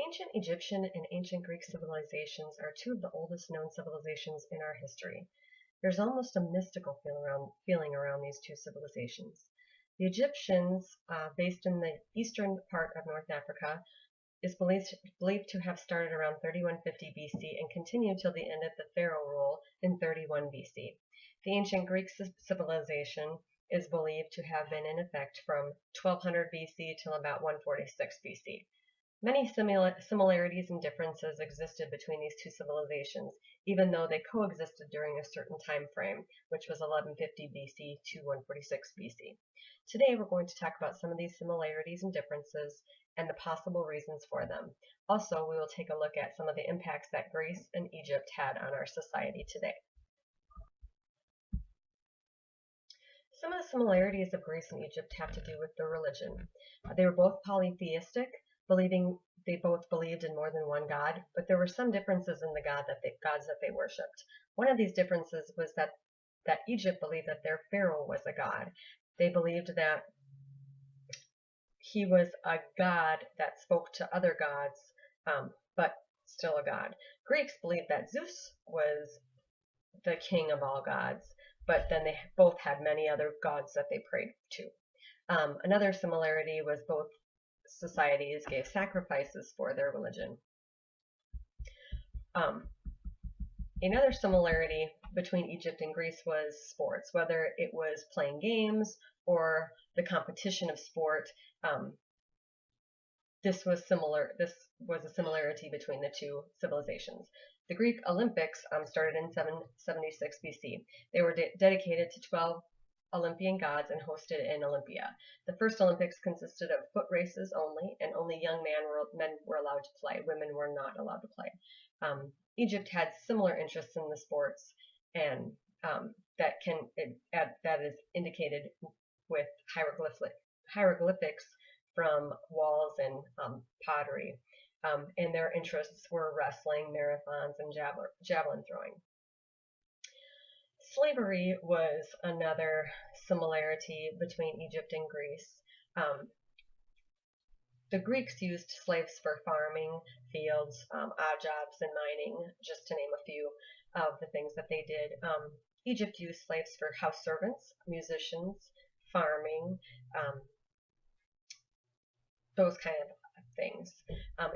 Ancient Egyptian and ancient Greek civilizations are two of the oldest known civilizations in our history. There's almost a mystical feeling around these two civilizations. The Egyptians, based in the eastern part of North Africa, is believed to have started around 3150 BC and continued till the end of the Pharaoh rule in 31 BC. The ancient Greek civilization is believed to have been in effect from 1200 BC till about 146 BC. Many similarities and differences existed between these two civilizations, even though they coexisted during a certain time frame, which was 1150 BC to 146 BC. Today we're going to talk about some of these similarities and differences and the possible reasons for them. Also, we will take a look at some of the impacts that Greece and Egypt had on our society today. Some of the similarities of Greece and Egypt have to do with their religion. They were both polytheistic, they both believed in more than one god, but there were some differences in the gods that they worshipped. One of these differences was that Egypt believed that their pharaoh was a god. They believed that he was a god that spoke to other gods, but still a god. Greeks believed that Zeus was the king of all gods, but then they both had many other gods that they prayed to. Another similarity was both societies gave sacrifices for their religion. Another similarity between Egypt and Greece was sports, whether it was playing games or the competition of sport. This was a similarity between the two civilizations. The Greek Olympics started in 776 BC. They were dedicated to 12 Olympian gods and hosted in Olympia. The first Olympics consisted of foot races only, and only young men were allowed to play. Women were not allowed to play. Egypt had similar interests in the sports, and that is indicated with hieroglyphics from walls and pottery. And their interests were wrestling, marathons, and javelin throwing. Slavery was another similarity between Egypt and Greece. The Greeks used slaves for farming, fields, odd jobs, and mining, just to name a few of the things that they did. Egypt used slaves for house servants, musicians, farming, those kind of things.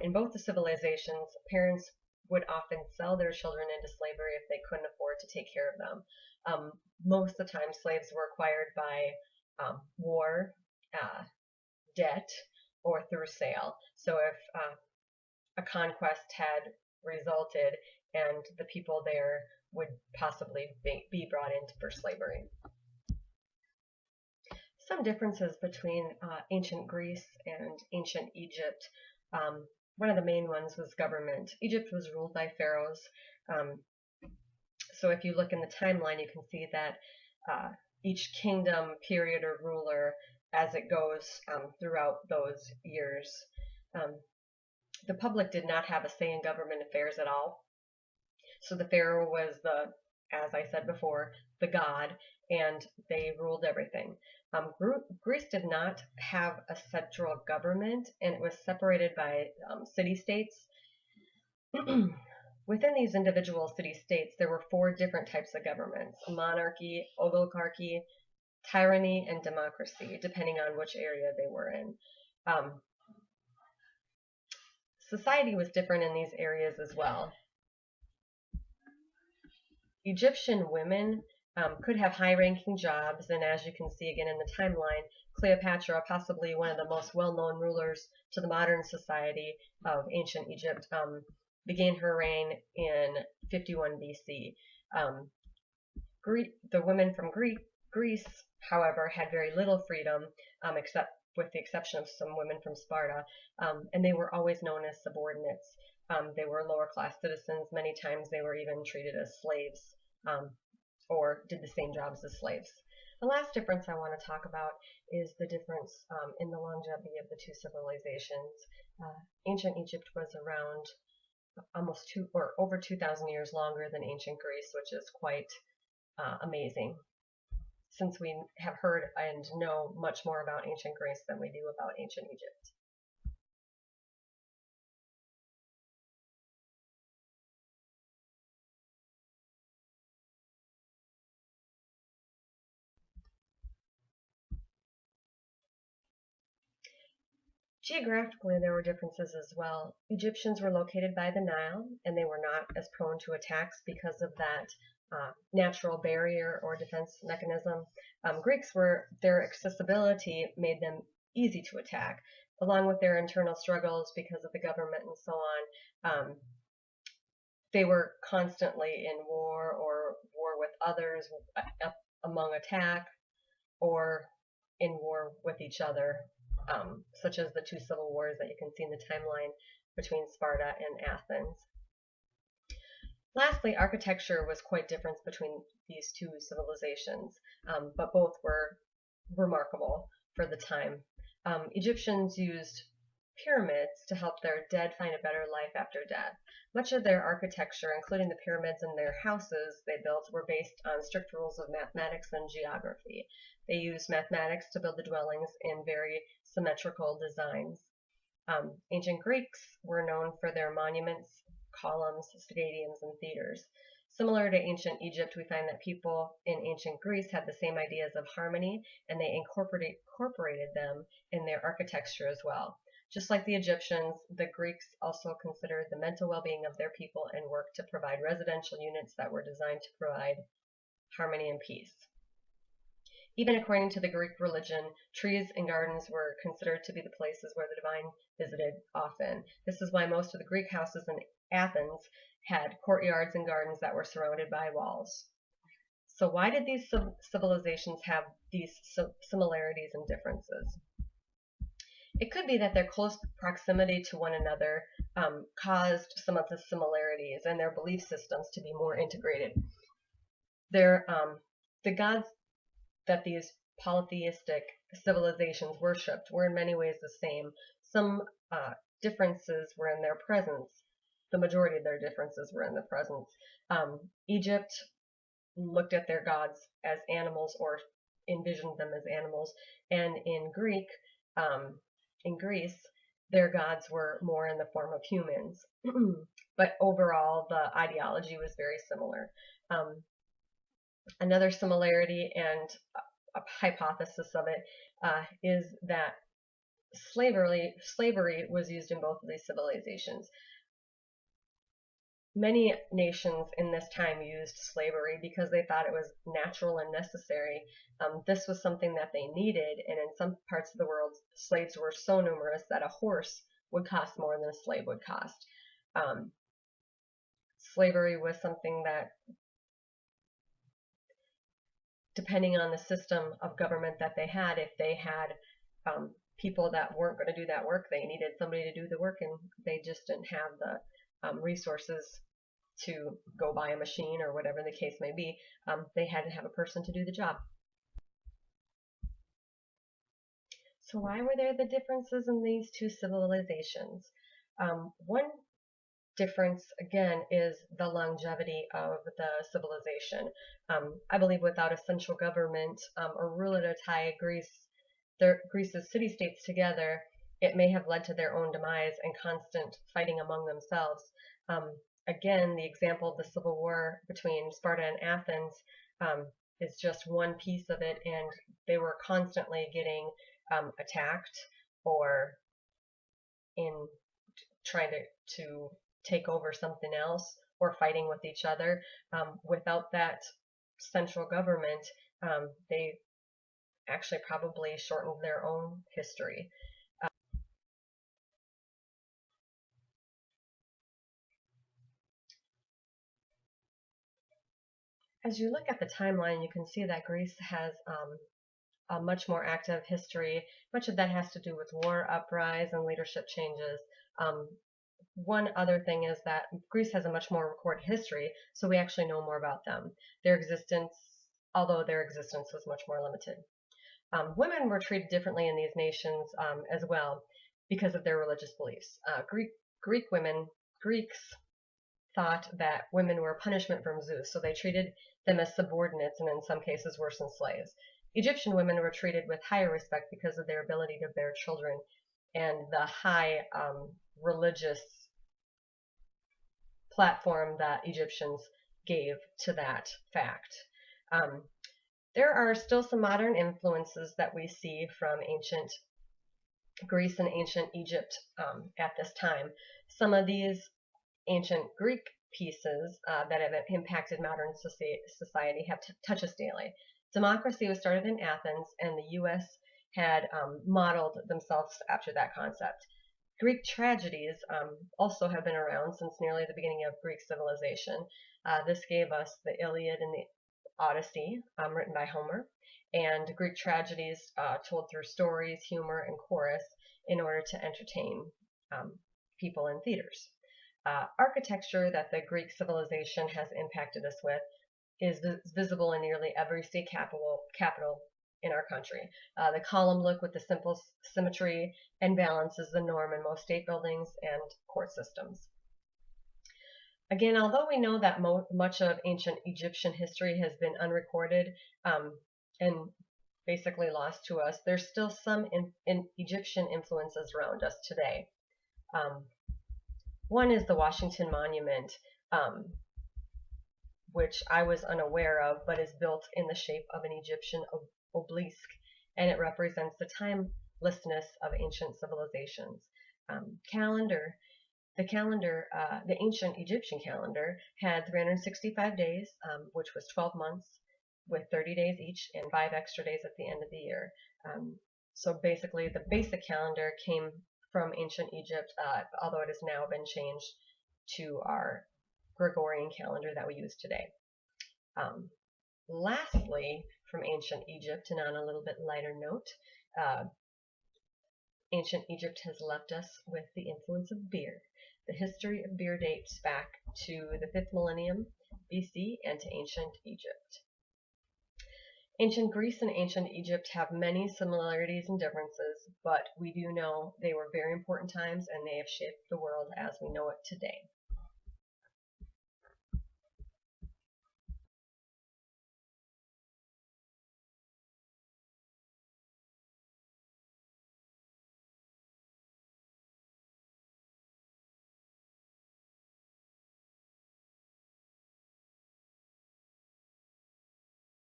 In both the civilizations, parents would often sell their children into slavery if they couldn't afford to take care of them. Most of the time, slaves were acquired by war, debt, or through sale. So if a conquest had resulted, and the people there would possibly be brought into for slavery. Some differences between ancient Greece and ancient Egypt. One of the main ones was government. Egypt was ruled by pharaohs. So if you look in the timeline, you can see that each kingdom, period, or ruler, as it goes throughout those years. The public did not have a say in government affairs at all. So the pharaoh was as I said before, the god, and they ruled everything. Greece did not have a central government, and it was separated by city-states. Within these individual city-states, there were 4 different types of governments: monarchy, oligarchy, tyranny, and democracy, depending on which area they were in. Society was different in these areas as well. Egyptian women could have high-ranking jobs, and as you can see again in the timeline, Cleopatra, possibly one of the most well-known rulers to the modern society of ancient Egypt, began her reign in 51 BC. The women from Greece, however, had very little freedom, except with the exception of some women from Sparta, and they were always known as subordinates. They were lower-class citizens. Many times they were even treated as slaves, or did the same jobs as slaves. The last difference I want to talk about is the difference in the longevity of the two civilizations. Ancient Egypt was around over 2,000 years longer than ancient Greece, which is quite amazing, since we have heard and know much more about ancient Greece than we do about ancient Egypt. Geographically, there were differences as well. Egyptians were located by the Nile, and they were not as prone to attacks because of that natural barrier or defense mechanism. Greeks were, their accessibility made them easy to attack, along with their internal struggles because of the government and so on. They were constantly in war or war with others among attack or in war with each other, such as the two civil wars that you can see in the timeline between Sparta and Athens. Lastly, architecture was quite different between these two civilizations, but both were remarkable for the time. Egyptians used pyramids to help their dead find a better life after death. Much of their architecture, including the pyramids and their houses they built, were based on strict rules of mathematics and geography. They used mathematics to build the dwellings in very symmetrical designs. Ancient Greeks were known for their monuments, columns, stadiums, and theaters. Similar to ancient Egypt, we find that people in ancient Greece had the same ideas of harmony, and they incorporated them in their architecture as well. Just like the Egyptians, the Greeks also considered the mental well-being of their people and worked to provide residential units that were designed to provide harmony and peace. Even according to the Greek religion, trees and gardens were considered to be the places where the divine visited often. This is why most of the Greek houses in Athens had courtyards and gardens that were surrounded by walls. So why did these civilizations have these similarities and differences? It could be that their close proximity to one another caused some of the similarities and their belief systems to be more integrated. The gods that these polytheistic civilizations worshipped were in many ways the same. Some differences were in their presence. The majority of their differences were in the presence. Egypt looked at their gods as animals or envisioned them as animals, and in Greece, their gods were more in the form of humans. But overall, the ideology was very similar. Another similarity and a hypothesis of it is that slavery was used in both of these civilizations. Many nations in this time used slavery because they thought it was natural and necessary. This was something that they needed, and in some parts of the world, slaves were so numerous that a horse would cost more than a slave would cost. Slavery was something that, depending on the system of government that they had, if they had people that weren't going to do that work, they needed somebody to do the work, and they just didn't have the resources to go buy a machine or whatever the case may be. They had to have a person to do the job. So why were there the differences in these two civilizations? One difference, again, is the longevity of the civilization. I believe without a central government or ruler to tie Greece's city-states together, it may have led to their own demise and constant fighting among themselves. Again, the example of the civil war between Sparta and Athens is just one piece of it, and they were constantly getting attacked or in trying to take over something else or fighting with each other. Without that central government, they actually probably shortened their own history. As you look at the timeline, you can see that Greece has a much more active history. Much of that has to do with war, uprise, and leadership changes. One other thing is that Greece has a much more recorded history, so we actually know more about them. Their existence, although their existence was much more limited. Women were treated differently in these nations as well because of their religious beliefs. Greeks thought that women were a punishment from Zeus, so they treated them as subordinates and in some cases worse than slaves. Egyptian women were treated with higher respect because of their ability to bear children and the high religious platform that Egyptians gave to that fact. There are still some modern influences that we see from ancient Greece and ancient Egypt at this time. Some of these ancient Greek pieces that have impacted modern society have touch us daily. Democracy was started in Athens, and the U.S. had modeled themselves after that concept. Greek tragedies also have been around since nearly the beginning of Greek civilization. This gave us the Iliad and the Odyssey, written by Homer, and Greek tragedies told through stories, humor, and chorus in order to entertain people in theaters. Architecture that the Greek civilization has impacted us with is visible in nearly every state capital in our country. The column look with the simple symmetry and balance is the norm in most state buildings and court systems. Again, although we know that much of ancient Egyptian history has been unrecorded and basically lost to us, there's still some Egyptian influences around us today. One is the Washington Monument, which I was unaware of, but is built in the shape of an Egyptian obelisk, and it represents the timelessness of ancient civilizations. The ancient Egyptian calendar had 365 days, which was 12 months with 30 days each and 5 extra days at the end of the year. So basically the basic calendar came from ancient Egypt, although it has now been changed to our Gregorian calendar that we use today. Lastly, from ancient Egypt, and on a little bit lighter note, ancient Egypt has left us with the influence of beer. The history of beer dates back to the 5th millennium BC and to ancient Egypt. Ancient Greece and ancient Egypt have many similarities and differences, but we do know they were very important times and they have shaped the world as we know it today.